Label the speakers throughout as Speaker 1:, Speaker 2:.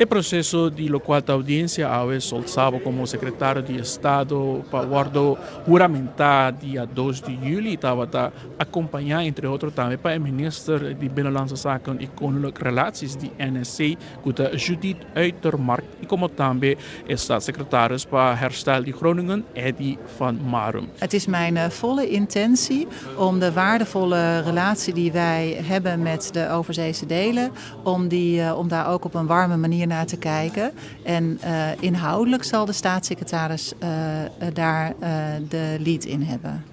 Speaker 1: El proceso de lo cual la audiencia ha soltado como secretario de Estado para guardo juramentar dia 2 de juli estava a acompanhar entre outros também para o ministro de Binnenlandse Zaken e Koninklijke Relaties de NSC que Judith Uitermark e como também staatssecretaris para herstel de Groningen Eddie van Marum.
Speaker 2: Het is mijn volle intentie om de waardevolle relatie die wij hebben met de overzeese delen, om daar ook op een warme manier naar te kijken. En inhoudelijk zal de staatssecretaris daar de lead in hebben.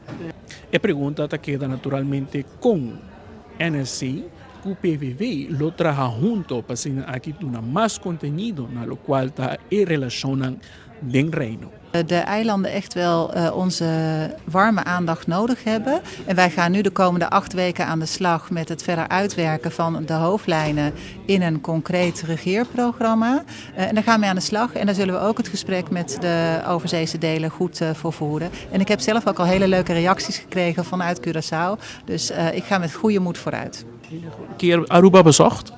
Speaker 1: A pergunta queda naturalmente com NSC, que o PVV lo traja junto para que aqui tenha mais contenido, na lo qual está relacionan den reino.
Speaker 2: De eilanden echt wel onze warme aandacht nodig hebben. En wij gaan nu de komende 8 weken aan de slag met het verder uitwerken van de hoofdlijnen in een concreet regeerprogramma. En daar gaan we aan de slag en daar zullen we ook het gesprek met de overzeese delen goed voor voeren. En ik heb zelf ook al hele leuke reacties gekregen vanuit Curaçao. Dus ik ga met goede moed vooruit.
Speaker 1: Een keer Aruba bezocht?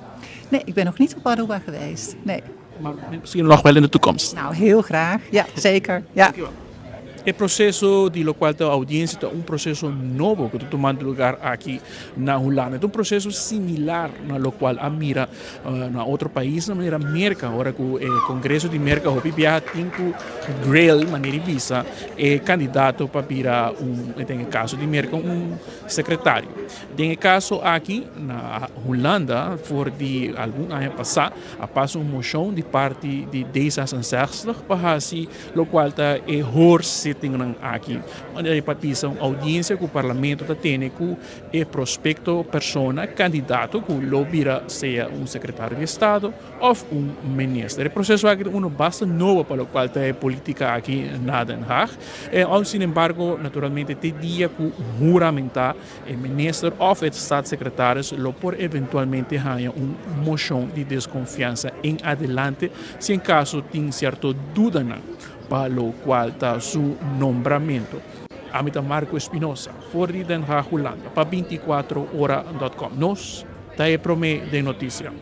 Speaker 2: Nee, ik ben nog niet op Aruba geweest. Nee.
Speaker 1: Maar misschien nog wel in de toekomst.
Speaker 2: Nou, heel graag. Ja, zeker. Ja.
Speaker 1: El proceso de lo cual la audiencia es un proceso nuevo que está tomando lugar aquí en Holanda. Es un proceso similar a lo cual mira en otro país de manera América. Ahora que el Congreso de América viaja cinco Grail manera visa candidato para en el caso de América un secretario. En el caso aquí en Holanda voor die algún año pasado pasó una moción de parte de D66 para así lo cual está sitting aqui. Onde participa uma audiência que o parlamento tem com o prospecto persona candidato que lobira seja secretário de Estado ou ministro. O processo é bastante novo para o qual tem política aqui na Den Haag. Sin embargo, naturalmente, tem dia que juramentar o ministro ou o staatssecretaris por eventualmente ganhar moção de desconfiança em adelante, se em caso tem certa dúvida para lo cual está su nombramiento. Amita Marco Espinosa, voor Den Haag, Holanda, para 24horas.com. Nos, daar promete de noticia.